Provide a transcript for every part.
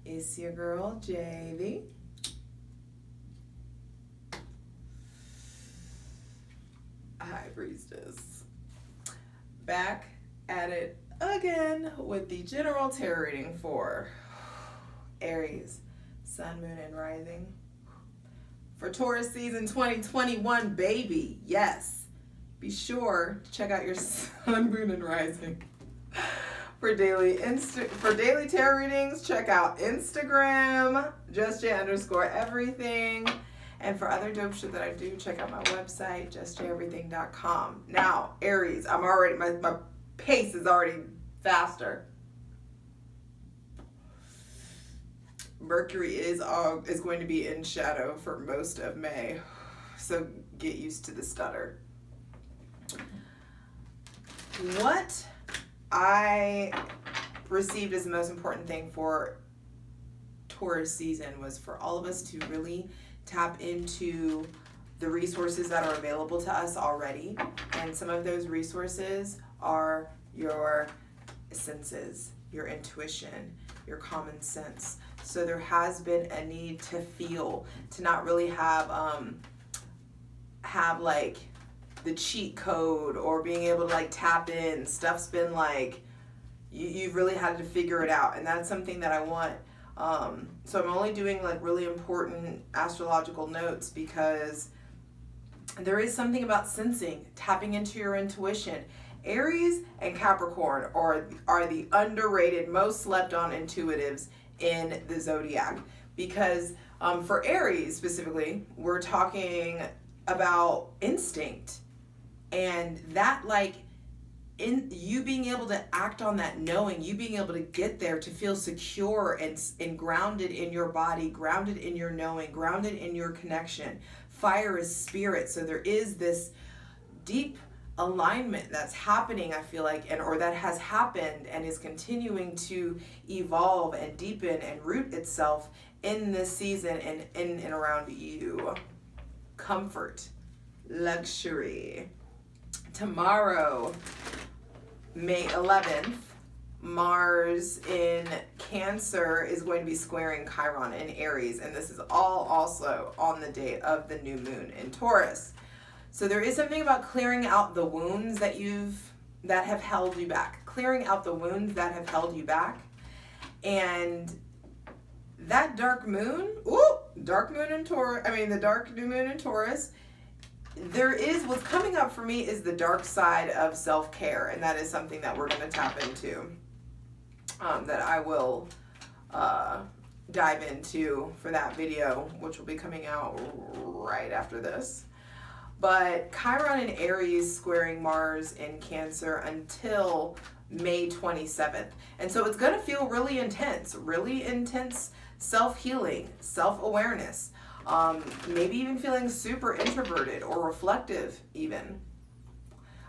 It's your girl, Javy. High Priestess. Back at it again with the general tarot reading for Aries, Sun, Moon, and Rising. For Taurus season 2021, baby. Yes. Be sure to check out your Sun, Moon, and Rising. For daily tarot readings, check out Instagram, justj_everything. And for other dope shit that I do, check out my website, justjeverything.com. Now, Aries, I'm already, my pace is already faster. Mercury is going to be in shadow for most of May, so get used to the stutter. What I received as the most important thing for Taurus season was for all of us to really tap into the resources that are available to us already. And some of those resources are your senses, your intuition, your common sense. So there has been a need to feel, to not really have like the cheat code or being able to like tap in. Stuff's been like, you've really had to figure it out. And that's something that I want. So I'm only doing like really important astrological notes because there is something about sensing, tapping into your intuition. Aries and Capricorn are the underrated, most slept on intuitives in the zodiac. Because for Aries specifically, we're talking about instinct. And that like, in you being able to act on that knowing, you being able to get there to feel secure and grounded in your body, grounded in your knowing, grounded in your connection. Fire is spirit, so there is this deep alignment that's happening, I feel like, or that has happened and is continuing to evolve and deepen and root itself in this season and in and around you. Comfort, luxury. Tomorrow, May 11th, Mars in Cancer is going to be squaring Chiron in Aries, and this is all also on the day of the new moon in Taurus. So there is something about clearing out the wounds that have held you back, clearing out the wounds that have held you back, and that dark moon, the dark new moon in Taurus. What's coming up for me is the dark side of self-care, and that is something that we're going to tap into, that I will dive into for that video, which will be coming out right after this. But Chiron in Aries squaring Mars in Cancer until May 27th. And so it's going to feel really intense self-healing, self-awareness. Maybe even feeling super introverted or reflective even.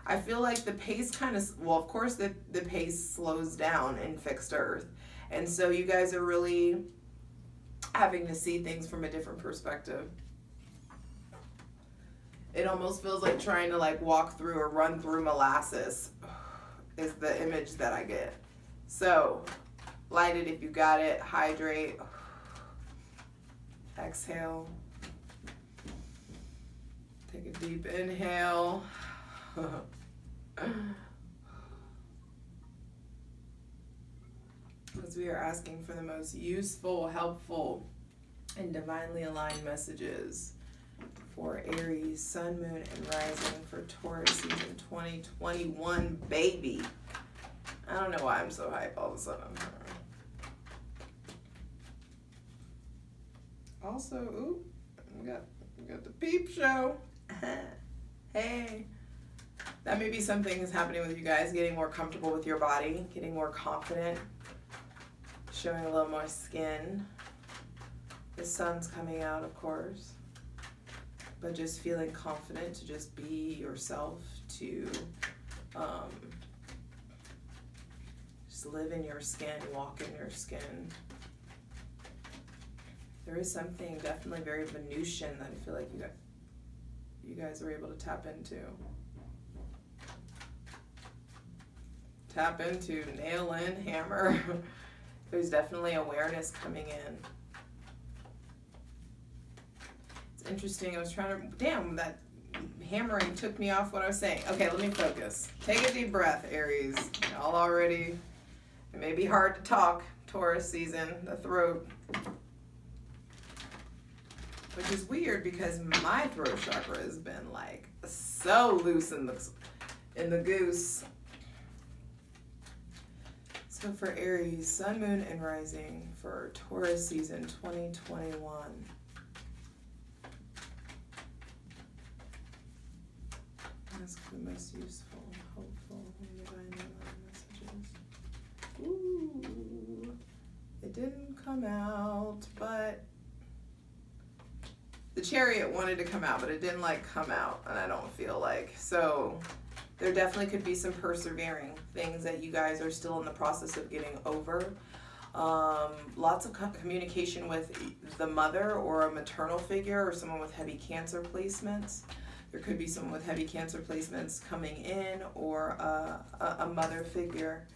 I feel like the pace of course the pace slows down in fixed earth. And so you guys are really having to see things from a different perspective. It almost feels like trying to like walk through or run through molasses is the image that I get. So light it if you got it, hydrate. Exhale. Take a deep inhale. As we are asking for the most useful, helpful, and divinely aligned messages for Aries, Sun, Moon, and Rising for Taurus season 2021, baby. I don't know why I'm so hype all of a sudden. Also, we got the peep show. Hey. That may be something that's happening with you guys, getting more comfortable with your body, getting more confident, showing a little more skin. The sun's coming out, of course. But just feeling confident to just be yourself, to just live in your skin, walk in your skin. There is something definitely very Venusian that I feel like you guys are able to tap into. Tap into, nail in, hammer, There's definitely awareness coming in. It's interesting. I was trying to, damn, that hammering took me off what I was saying. Okay, let me focus. Take a deep breath, Aries. Y'all already, it may be hard to talk, Taurus season, the throat. Which is weird because my throat chakra has been like so loose in the goose. So for Aries, Sun, Moon, and Rising for Taurus season 2021. Ask the most useful, hopeful, and divine messages. Ooh, it didn't come out, but the Chariot wanted to come out, but it didn't like come out, and I don't feel like. So there definitely could be some persevering things that you guys are still in the process of getting over. Lots of communication with the mother or a maternal figure or someone with heavy Cancer placements. There could be someone with heavy Cancer placements coming in, or a mother figure.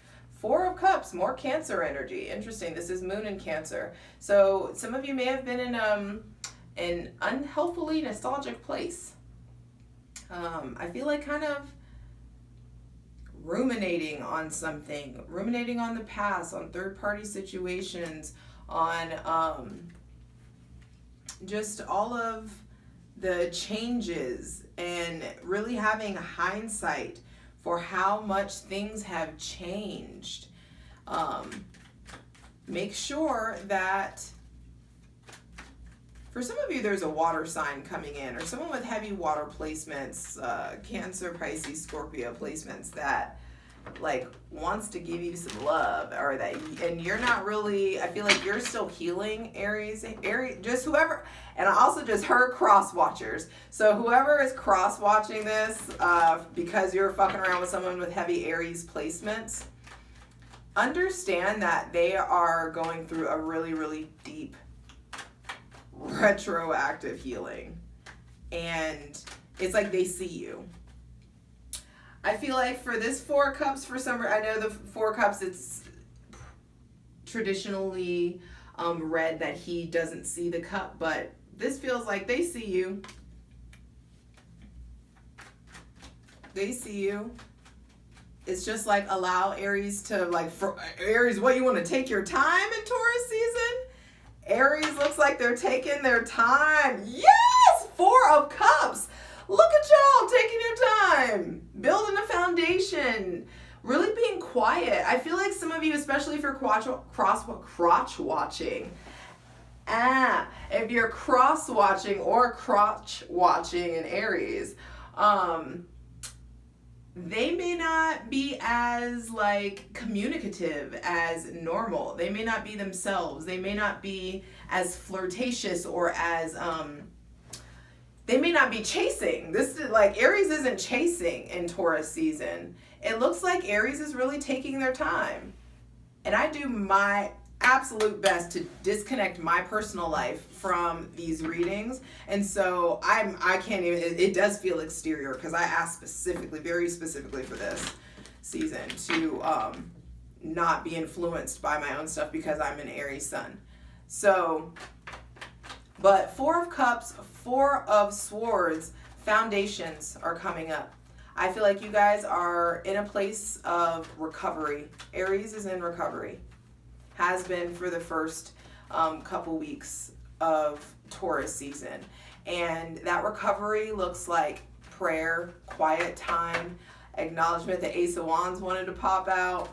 4 of Cups, more Cancer energy. Interesting. This is Moon in Cancer. So some of you may have been in an unhealthily nostalgic place. I feel like kind of ruminating on something, ruminating on the past, on third-party situations, on just all of the changes, and really having hindsight for how much things have changed. Make sure that for some of you, there's a water sign coming in, or someone with heavy water placements, Cancer, Pisces, Scorpio placements that like wants to give you some love, or that, and you're not really, I feel like you're still healing, Aries, just whoever, and I also just heard cross watchers. So whoever is cross watching this, because you're fucking around with someone with heavy Aries placements, understand that they are going through a really, really deep retroactive healing, and it's like they see you. I feel like for this 4 Cups, for some, I know the 4 Cups, it's traditionally read that he doesn't see the cup, but this feels like they see you. They see you. It's just like allow Aries to, like, for Aries, what, you want to take your time in Taurus season? Aries looks like they're taking their time. Yes! 4 of Cups. Look at y'all taking your time, building a foundation, really being quiet. I feel like some of you, especially for crotch watching, if you're cross watching or crotch watching in Aries, they may not be as like communicative as normal. They may not be themselves. They may not be as flirtatious, or as they may not be chasing. This is like, Aries isn't chasing in Taurus season. It looks like Aries is really taking their time. And I do my absolute best to disconnect my personal life from these readings. And so I can't even, it does feel exterior, because I asked specifically, very specifically for this season to not be influenced by my own stuff, because I'm an Aries sun. So, but 4 of Cups, 4 of Swords, foundations are coming up. I feel like you guys are in a place of recovery. Aries is in recovery. Has been for the first couple weeks of Taurus season. And that recovery looks like prayer, quiet time, acknowledgement. The Ace of Wands wanted to pop out.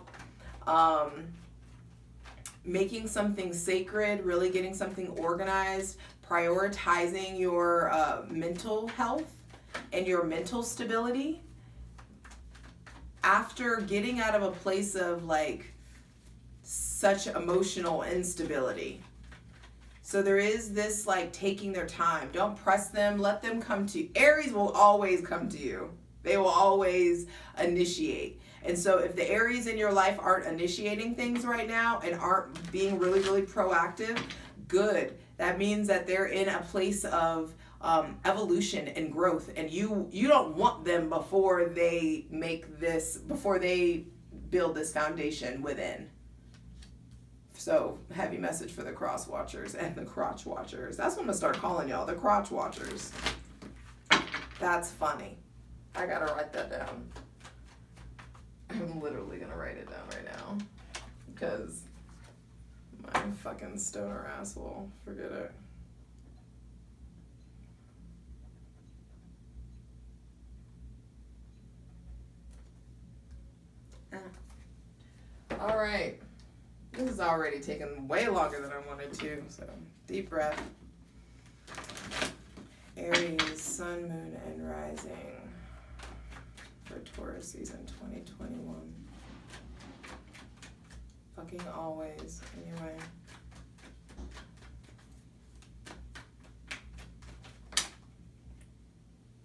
Making something sacred, really getting something organized, prioritizing your mental health and your mental stability after getting out of a place of like such emotional instability. So there is this like taking their time. Don't press them, let them come to you. Aries will always come to you. They will always initiate. And so if the Aries in your life aren't initiating things right now and aren't being really, really proactive, good. That means that they're in a place of evolution and growth, and you don't want them before they build this foundation within. So, heavy message for the cross watchers and the crotch watchers. That's what I'm going to start calling y'all, the crotch watchers. That's funny. I got to write that down. I'm literally going to write it down right now. Because my fucking stoner ass will forget it. All right. This is already taken way longer than I wanted to, so deep breath. Aries, Sun, Moon, and Rising for Taurus season 2021. Fucking always. Anyway.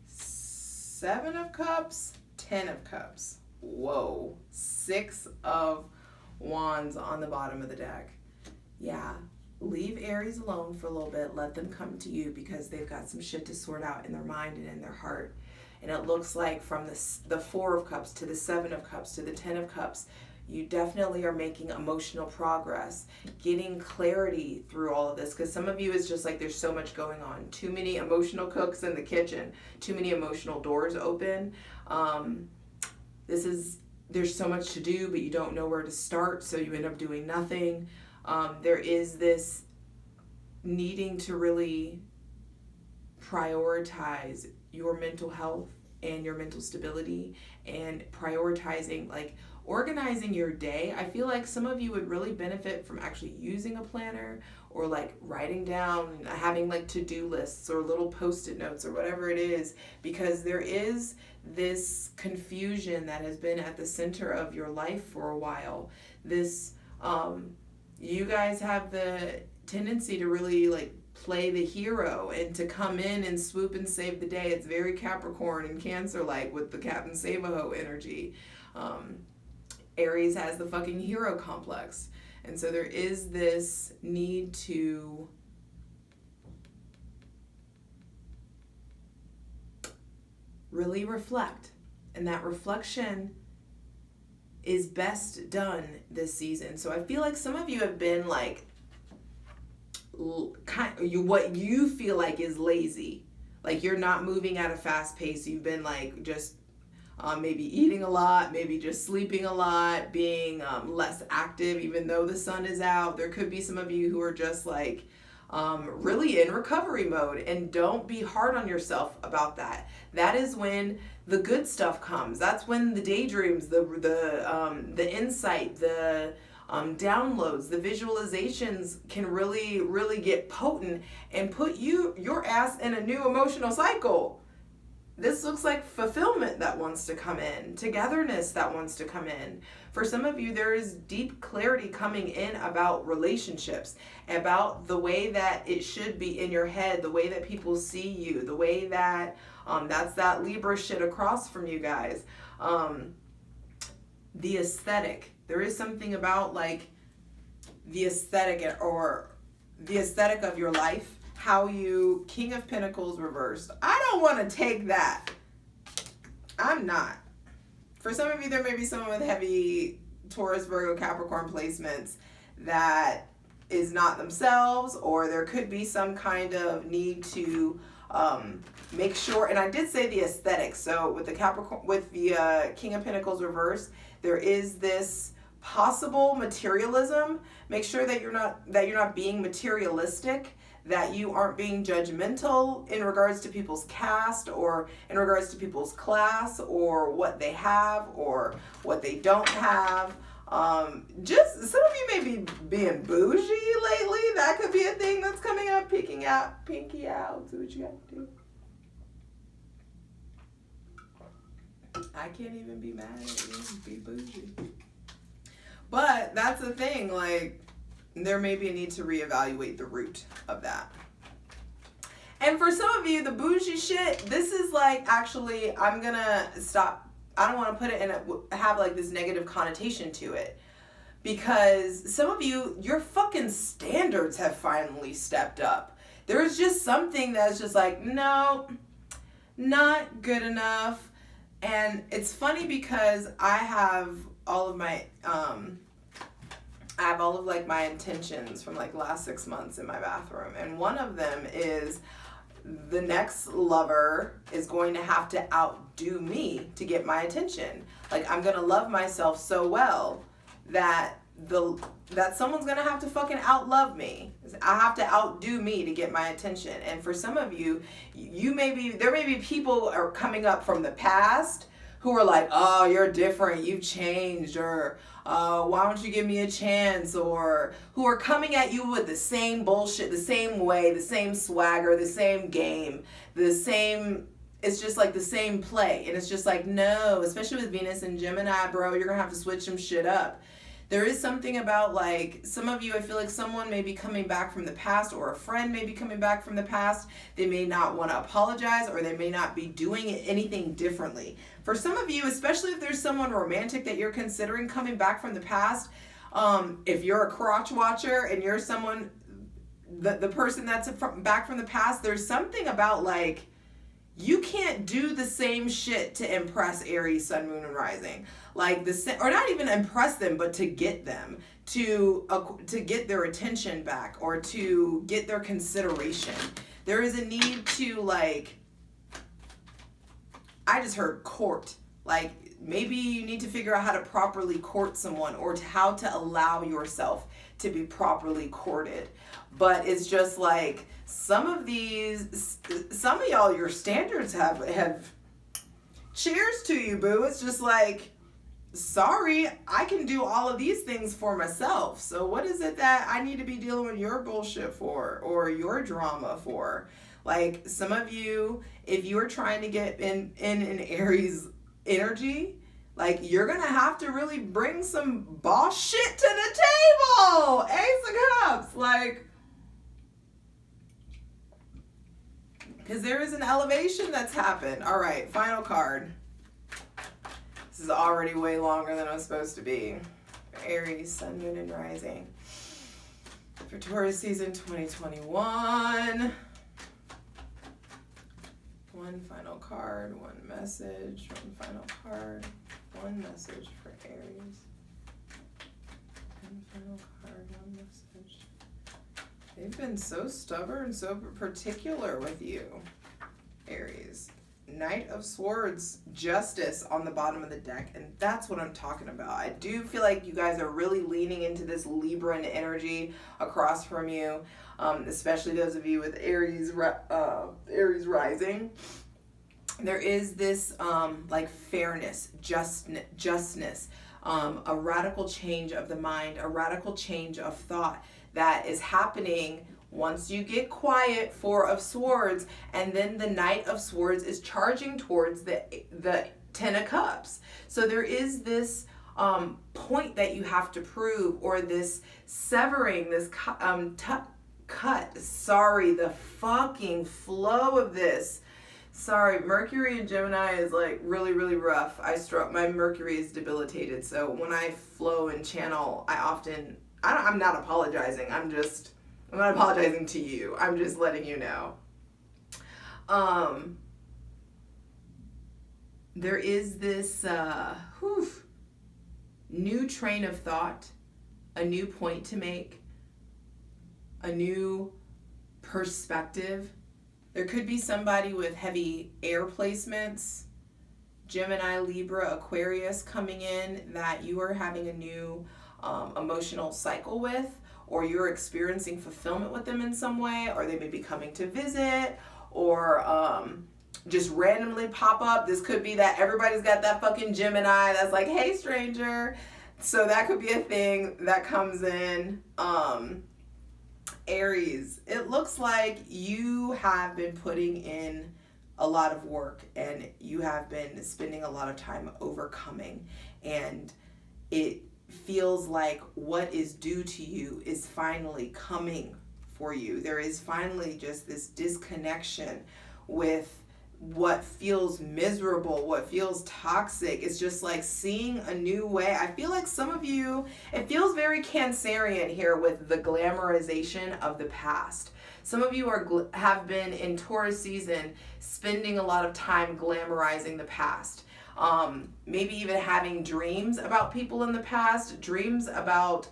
Seven of Cups, 10 of Cups. Whoa. 6 of Wands on the bottom of the deck. Yeah. Leave Aries alone for a little bit. Let them come to you because they've got some shit to sort out in their mind and in their heart. And it looks like from the 4 of Cups to the 7 of Cups to the 10 of Cups, you definitely are making emotional progress, getting clarity through all of this. Because some of you is just like there's so much going on. Too many emotional cooks in the kitchen. Too many emotional doors open. There's so much to do, but you don't know where to start, so you end up doing nothing. There is this needing to really prioritize your mental health and your mental stability and prioritizing, like organizing your day. I feel like some of you would really benefit from actually using a planner or like writing down, having like to-do lists or little post-it notes or whatever it is, because there is this confusion that has been at the center of your life for a while. This, you guys have the tendency to really like play the hero and to come in and swoop and save the day. It's very Capricorn and Cancer like with the Captain Save-A-Ho energy. Aries has the fucking hero complex. And so there is this need to really reflect. And that reflection is best done this season. So I feel like some of you have been like, what you feel like is lazy. Like you're not moving at a fast pace. You've been like just maybe eating a lot, maybe just sleeping a lot, being less active even though the sun is out. There could be some of you who are just like really in recovery mode, and don't be hard on yourself about that. That is when the good stuff comes. That's when the daydreams, the insight, the downloads, the visualizations can really get potent and put your ass in a new emotional cycle. This looks like fulfillment that wants to come in, togetherness that wants to come in. For some of you, there is deep clarity coming in about relationships, about the way that it should be in your head, the way that people see you, the way that, that's that Libra shit across from you guys. The aesthetic. There is something about like the aesthetic or the aesthetic of your life. How you, King of Pentacles reversed. I don't want to take that. I'm not. For some of you, there may be someone with heavy Taurus, Virgo, Capricorn placements that is not themselves, or there could be some kind of need to make sure. And I did say the aesthetic. So with the Capricorn, with the King of Pentacles reversed, there is this possible materialism. Make sure that you're not being materialistic, that you aren't being judgmental in regards to people's caste or in regards to people's class or what they have or what they don't have. Just some of you may be being bougie lately. That could be a thing that's coming up. Pinky out. Do what you got to do. I can't even be mad at you. Be bougie. But that's the thing, like, there may be a need to reevaluate the root of that. And for some of you, the bougie shit, this is like, actually, I'm gonna stop. I don't want to put it in have like this negative connotation to it. Because some of you, your fucking standards have finally stepped up. There's just something that's just like, no, not good enough. And it's funny because I have all of my I have all of like my intentions from like the last 6 months in my bathroom. And one of them is the next lover is going to have to outdo me to get my attention. Like, I'm going to love myself so well that someone's going to have to fucking outlove me. I have to outdo me to get my attention. And for some of you, there may be people are coming up from the past who are like, oh, you're different, you've changed, or why don't you give me a chance, or who are coming at you with the same bullshit, the same way, the same swagger, the same game, it's just like the same play. And it's just like, no, especially with Venus and Gemini, bro, you're gonna have to switch some shit up. There is something about, like, some of you, I feel like someone may be coming back from the past, or a friend may be coming back from the past. They may not want to apologize, or they may not be doing anything differently. For some of you, especially if there's someone romantic that you're considering coming back from the past, if you're a crotch watcher and you're someone, the person that's back from the past, there's something about, like, you can't do the same shit to impress Aries, Sun, Moon, and Rising. Like, or not even impress them, but to get them, to get their attention back, or to get their consideration. There is a need to, like, I just heard court. Like, maybe you need to figure out how to properly court someone, or how to allow yourself to be properly courted. But it's just like, some of y'all, your standards have cheers to you, boo. It's just like, sorry, I can do all of these things for myself. So what is it that I need to be dealing with your bullshit for, or your drama for? Like, some of you, if you're trying to get in an Aries energy, like, you're gonna have to really bring some boss shit to the table. Ace of Cups, like, because there is an elevation that's happened. All right, final card. This is already way longer than it was supposed to be. Aries, Sun, Moon, and Rising. For Taurus season 2021. One final card, one message, one final card, one message for Aries. One final card, one message. They've been so stubborn, so particular with you, Aries. Knight of Swords, Justice on the bottom of the deck, and that's what I'm talking about. I do feel like you guys are really leaning into this Libran energy across from you, especially those of you with Aries rising. There is this like fairness, justness, a radical change of the mind, a radical change of thought that is happening once you get quiet, Four of Swords, and then the Knight of Swords is charging towards the Ten of Cups. So there is this point that you have to prove, or this severing, this cut. Sorry, the fucking flow of this. Sorry, Mercury in Gemini is like really, really rough. My Mercury is debilitated. So when I flow and channel, I'm not apologizing. I'm not apologizing to you. I'm just letting you know. There is this new train of thought, a new point to make, a new perspective. There could be somebody with heavy air placements, Gemini, Libra, Aquarius coming in that you are having a new emotional cycle with, or you're experiencing fulfillment with them in some way, or they may be coming to visit, or just randomly pop up. This could be that everybody's got that fucking Gemini that's like, hey, stranger. So that could be a thing that comes in. Aries, it looks like you have been putting in a lot of work, and you have been spending a lot of time overcoming, and it feels like what is due to you is finally coming for you. There is finally just this disconnection with what feels miserable, what feels toxic. It's just like seeing a new way. I feel like some of you, it feels very Cancerian here with the glamorization of the past. Some of you have been in Taurus season spending a lot of time glamorizing the past. Maybe even having dreams about people in the past, dreams about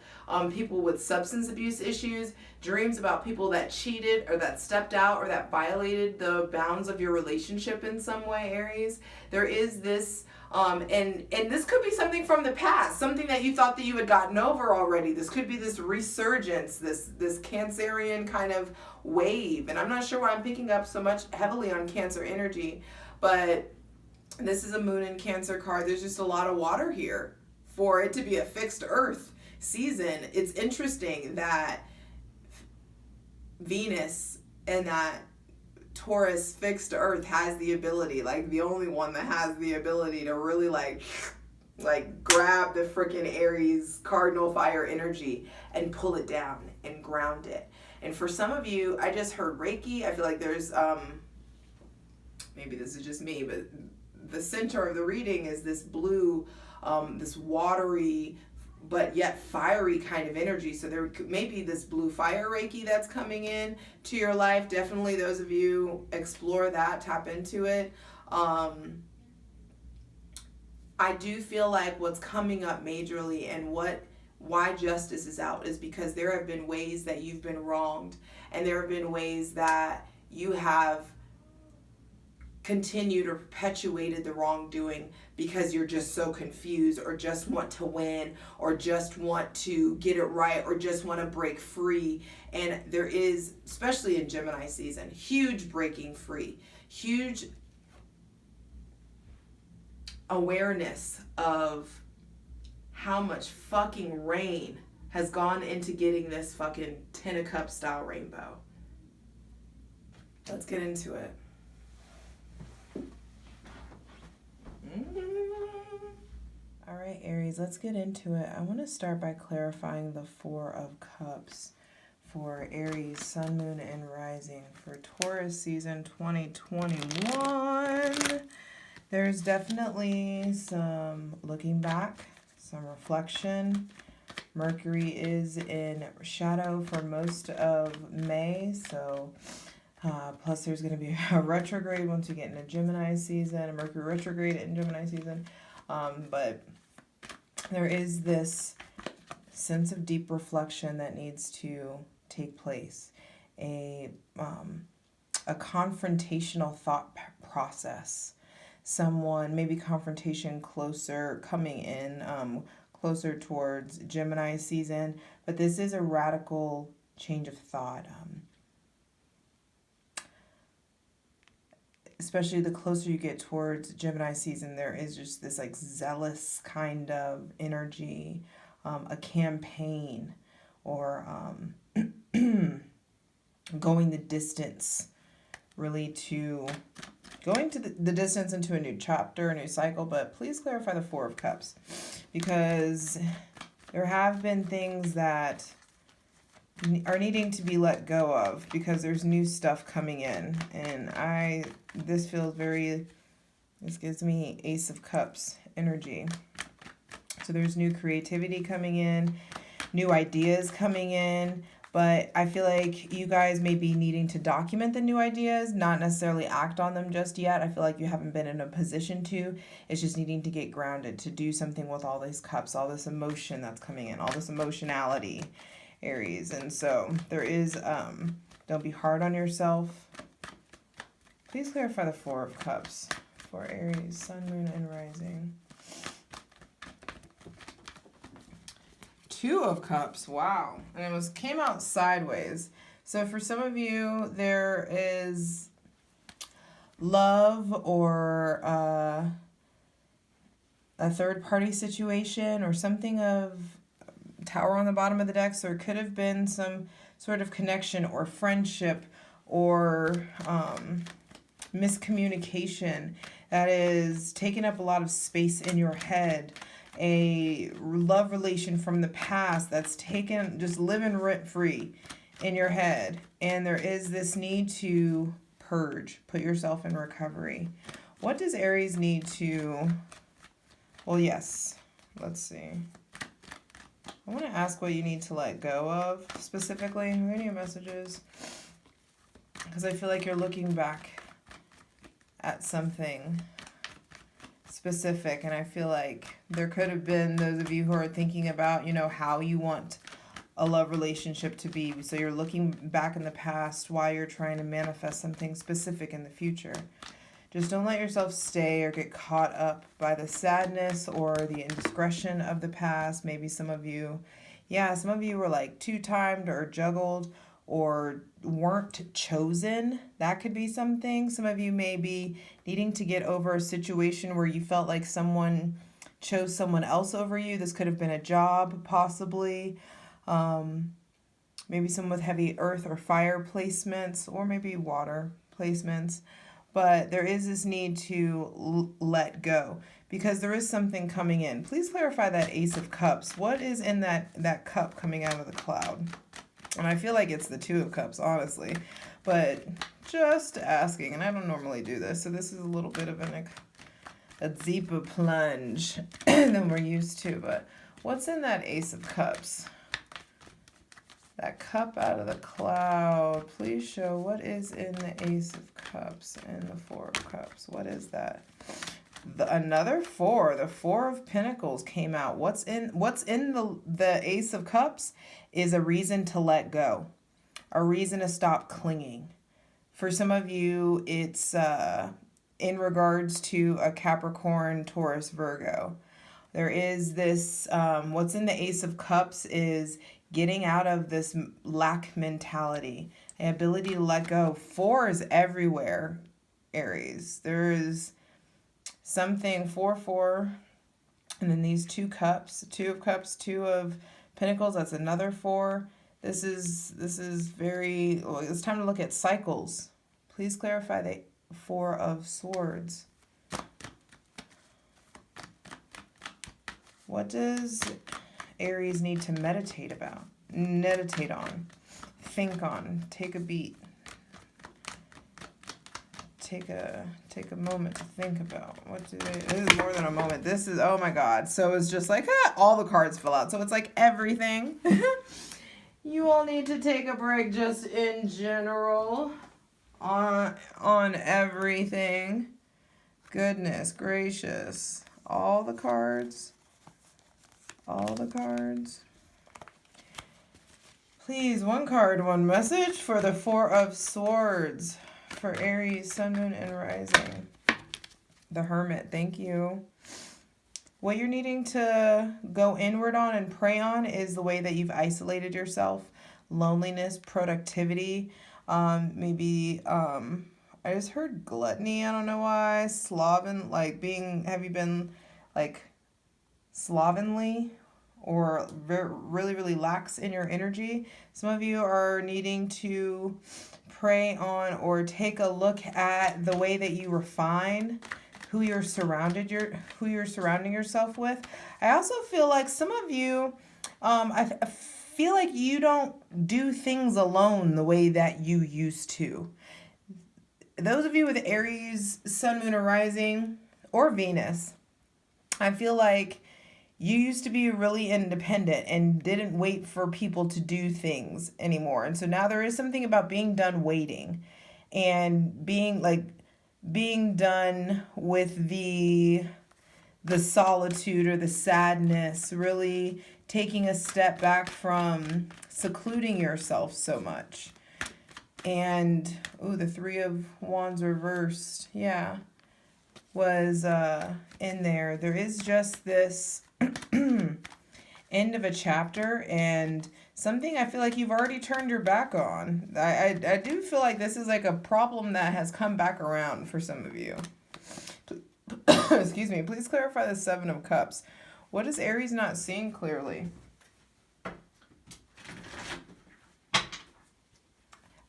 people with substance abuse issues, dreams about people that cheated or that stepped out or that violated the bounds of your relationship in some way, Aries. There is this, and this could be something from the past, something that you thought that you had gotten over already. This could be this resurgence, this Cancerian kind of wave. And I'm not sure why I'm picking up so much heavily on Cancer energy, but this is a moon in Cancer card. There's just a lot of water here for it to be a fixed earth season. It's interesting that Venus and that Taurus fixed earth has the ability, like the only one that has the ability to really like grab the freaking Aries cardinal fire energy and pull it down and ground it. And for some of you, I just heard Reiki. I feel like there's maybe this is just me, but the center of the reading is this blue, this watery, but yet fiery kind of energy. So there may be this blue fire Reiki that's coming in to your life. Definitely those of you explore that, tap into it. I do feel like what's coming up majorly and why justice is out is because there have been ways that you've been wronged, and there have been ways that you have continued or perpetuated the wrongdoing because you're just so confused, or just want to win, or just want to get it right, or just want to break free. And there is, especially in Gemini season, huge breaking free, huge awareness of how much fucking rain has gone into getting this fucking Ten of Cups style rainbow. Let's get into it. All right, Aries, let's get into it. I want to start by clarifying the Four of Cups for Aries, Sun, Moon, and Rising for Taurus season 2021. There's definitely some looking back, some reflection. Mercury is in shadow for most of May, so plus there's going to be a retrograde once we get into Gemini season, a Mercury retrograde in Gemini season. But there is this sense of deep reflection that needs to take place, a confrontational thought process. Someone, maybe confrontation coming in closer towards Gemini season, but this is a radical change of thought. Especially the closer you get towards Gemini season, there is just this like zealous kind of energy, a campaign, or going the distance, really to going to the distance into a new chapter, a new cycle. But please clarify the Four of Cups, because there have been things that are needing to be let go of because there's new stuff coming in. And this gives me Ace of Cups energy. So there's new creativity coming in, new ideas coming in, but I feel like you guys may be needing to document the new ideas, not necessarily act on them just yet. I feel like you haven't been in a position to. It's just needing to get grounded, to do something with all these cups, all this emotion that's coming in, all this emotionality, Aries. And so there is, don't be hard on yourself. Please clarify the Four of Cups for Aries, Sun, Moon, and Rising. Two of Cups, wow. And it came out sideways. So for some of you, there is love or a third-party situation or something of Tower on the bottom of the deck. So there could have been some sort of connection or friendship or miscommunication that is taking up a lot of space in your head. A love relation from the past that's just living rent-free in your head. And there is this need to purge, put yourself in recovery. What does Aries need to... Well, yes. Let's see. I want to ask what you need to let go of specifically. Radio messages. Because I feel like you're looking back at something. specific, and I feel like there could have been those of you who are thinking about, you know, how you want a love relationship to be. So you're looking back in the past while you're trying to manifest something specific in the future. Just don't let yourself stay or get caught up by the sadness or the indiscretion of the past. Maybe some of you were like two-timed or juggled or weren't chosen. That could be something. Some of you may be needing to get over a situation where you felt like someone chose someone else over you. This could have been a job, possibly. Maybe someone with heavy earth or fire placements, or maybe water placements. But there is this need to let go because there is something coming in. Please clarify that Ace of Cups. What is in that cup coming out of the cloud? And I feel like it's the Two of Cups, honestly. But just asking, and I don't normally do this, so this is a little bit of a deeper plunge than we're used to. But what's in that Ace of Cups? That cup out of the cloud. Please show what is in the Ace of Cups and the Four of Cups. What is that? Another four. The Four of Pentacles came out. What's in the Ace of Cups is a reason to let go, a reason to stop clinging. For some of you, it's in regards to a Capricorn, Taurus, Virgo. There is this, what's in the Ace of Cups is getting out of this lack mentality, the ability to let go. Four is everywhere, Aries. There is something, 4, and then these two cups, Two of Cups, Two of Pentacles, that's another four. This is very, well, it's time to look at cycles. Please clarify the Four of Swords. What does Aries need to meditate on, think on, take a beat, take a moment to think about. This is more than a moment. This is, oh my God. So it's just like, all the cards fill out. So it's like everything. You all need to take a break just in general on everything. Goodness gracious. All the cards. Please, one card, one message for the Four of Swords for Aries, Sun, Moon, and Rising. The Hermit, thank you. What you're needing to go inward on and pray on is the way that you've isolated yourself, loneliness, productivity, maybe, I just heard gluttony, I don't know why, have you been, like, slovenly or really, really lax in your energy? Some of you are needing to pray on or take a look at the way that you refine who you're surrounding yourself with. I also feel like some of you, I feel like you don't do things alone the way that you used to. Those of you with Aries, Sun, Moon, or Rising, or Venus, I feel like you used to be really independent and didn't wait for people to do things anymore. And so now there is something about being done waiting and being done with the solitude or the sadness, really taking a step back from secluding yourself so much. And, the Three of Wands reversed, was in there. There is just this end of a chapter and something I feel like you've already turned your back on. I do feel like this is like a problem that has come back around for some of you. Excuse me. Please clarify the Seven of Cups. What is Aries not seeing clearly?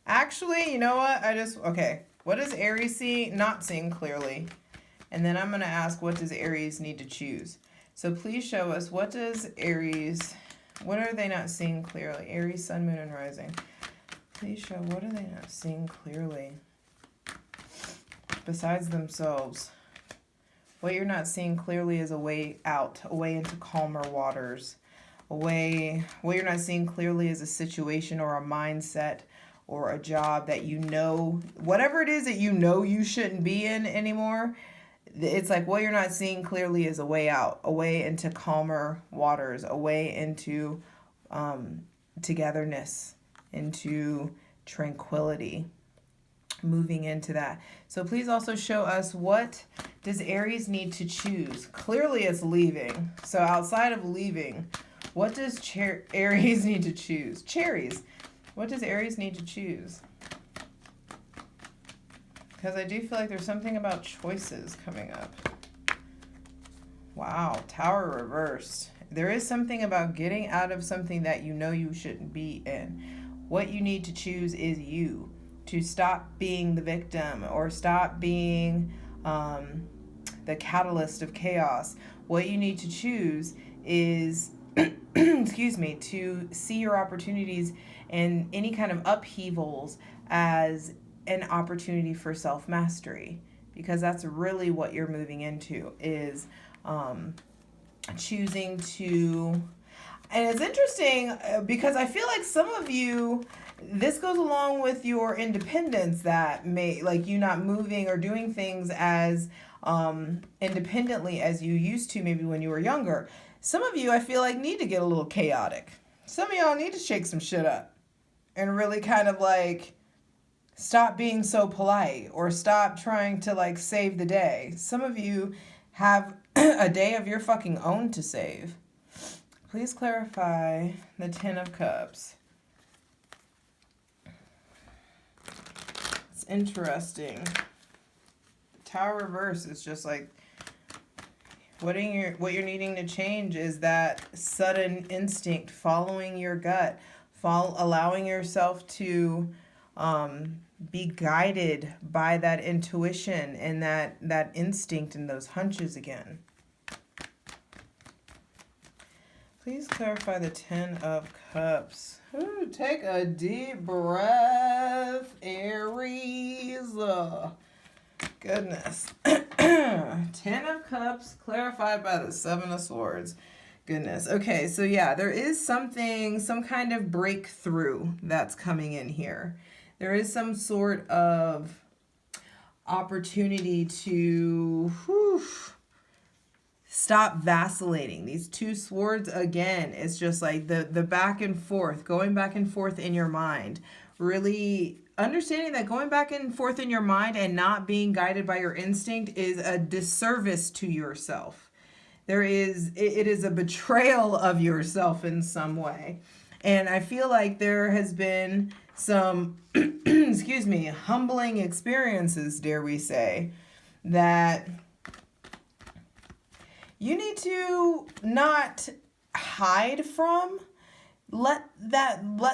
Actually, you know what? What does Aries not seeing clearly? And then I'm going to ask, what does Aries need to choose? So please show us, what are they not seeing clearly? Aries, Sun, Moon, and Rising. Please show, what are they not seeing clearly? Besides themselves. What you're not seeing clearly is a way out, a way into calmer waters. What you're not seeing clearly is a situation or a mindset or a job that whatever it is that you shouldn't be in anymore. it's like what you're not seeing clearly is a way out, a way into calmer waters, a way into togetherness, into tranquility, moving into that. So please also show us, what does Aries need to choose? Clearly it's leaving. So outside of leaving, what does Aries need to choose? Cherries. What does Aries need to choose? Because I do feel like there's something about choices coming up. Wow, Tower reversed. There is something about getting out of something that you know you shouldn't be in. What you need to choose is you. To stop being the victim or stop being the catalyst of chaos. What you need to choose is, excuse me, to see your opportunities and any kind of upheavals as an opportunity for self-mastery, because that's really what you're moving into, is choosing to. And it's interesting because I feel like some of you, this goes along with your independence, that may, like, you not moving or doing things as independently as you used to maybe when you were younger. Some of you, I feel like, need to get a little chaotic. Some of y'all need to shake some shit up and really kind of like stop being so polite or stop trying to like save the day. Some of you have a day of your fucking own to save. Please clarify the Ten of Cups. It's interesting. The Tower reverse is just like, what you're needing to change is that sudden instinct, following your gut, allowing yourself to be guided by that intuition and that instinct and those hunches again. Please clarify the Ten of Cups. Ooh, take a deep breath, Aries. Goodness. Ten of Cups clarified by the Seven of Swords. Goodness. Okay, so yeah, there is some kind of breakthrough that's coming in here. There is some sort of opportunity to stop vacillating. These two swords, again, it's just like the back and forth, going back and forth in your mind. Really understanding that going back and forth in your mind and not being guided by your instinct is a disservice to yourself. It is a betrayal of yourself in some way. And I feel like there has been some, excuse me, humbling experiences, dare we say, that you need to not hide from. Let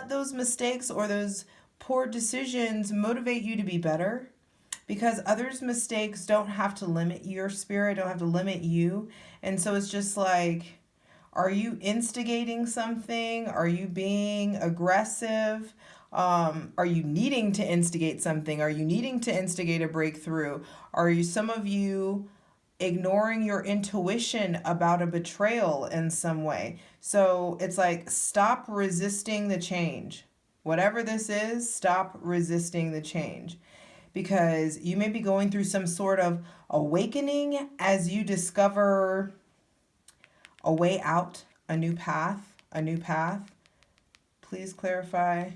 those mistakes or those poor decisions motivate you to be better, because others' mistakes don't have to limit your spirit, don't have to limit you. And so it's just like, are you instigating something? Are you being aggressive? Are you needing to instigate something? Are you needing to instigate a breakthrough? Are you, some of you, ignoring your intuition about a betrayal in some way? So it's like, stop resisting the change. Whatever this is, stop resisting the change. Because you may be going through some sort of awakening as you discover a way out, a new path. Please clarify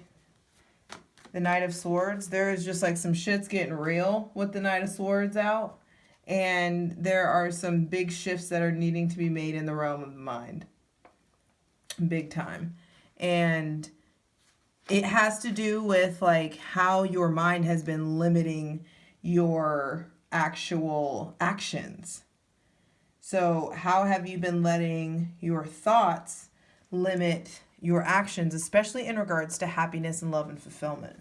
the Knight of Swords. There is just like some shit's getting real with the Knight of Swords out. And there are some big shifts that are needing to be made in the realm of the mind. Big time. And it has to do with like how your mind has been limiting your actual actions. So how have you been letting your thoughts limit your actions, especially in regards to happiness and love and fulfillment?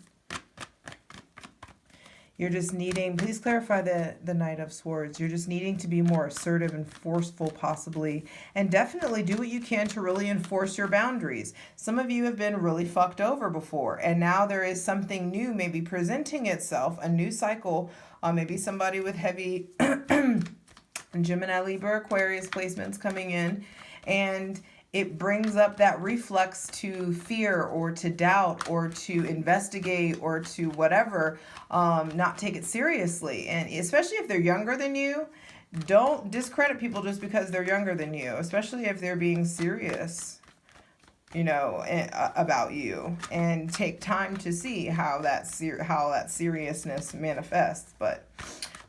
You're just needing, please clarify the Knight of Swords. You're just needing to be more assertive and forceful possibly, and definitely do what you can to really enforce your boundaries. Some of you have been really fucked over before, and now there is something new maybe presenting itself, a new cycle, maybe somebody with heavy Gemini, Libra, Aquarius placements coming in, and it brings up that reflex to fear or to doubt or to investigate or to whatever, not take it seriously. And especially if they're younger than you, don't discredit people just because they're younger than you, especially if they're being serious, you know, about you, and take time to see how that seriousness manifests. But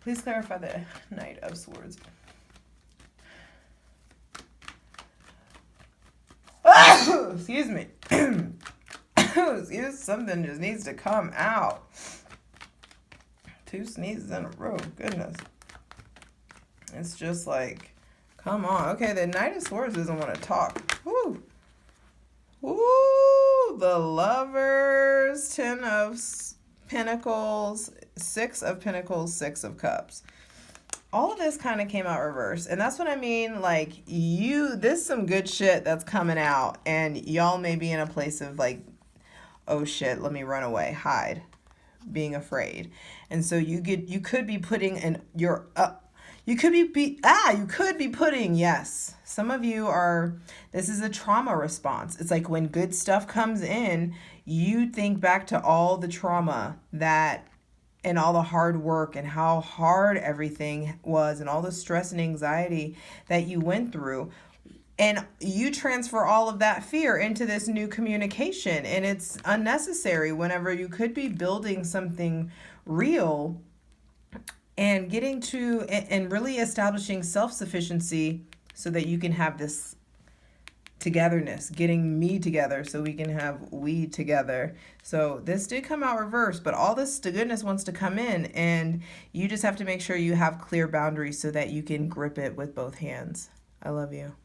please clarify the Knight of Swords. Excuse me. Something just needs to come out. 2 sneezes in a row. Goodness. It's just like, come on. Okay, the Knight of Swords doesn't want to talk. Woo. Ooh, the Lovers, 10 of Pentacles, 6 of Pentacles, 6 of Cups. All of this kind of came out reverse. And that's what I mean. Like, this some good shit that's coming out. And y'all may be in a place of like, oh shit, let me run away, hide, being afraid. And so you could be putting you could be putting, yes. Some of you this is a trauma response. It's like when good stuff comes in, you think back to all the trauma and all the hard work and how hard everything was and all the stress and anxiety that you went through. And you transfer all of that fear into this new communication. And it's unnecessary whenever you could be building something real and getting to and really establishing self-sufficiency so that you can have this togetherness, getting me together so we can have we together. So this did come out reverse, but all this goodness wants to come in, and you just have to make sure you have clear boundaries so that you can grip it with both hands. I love you.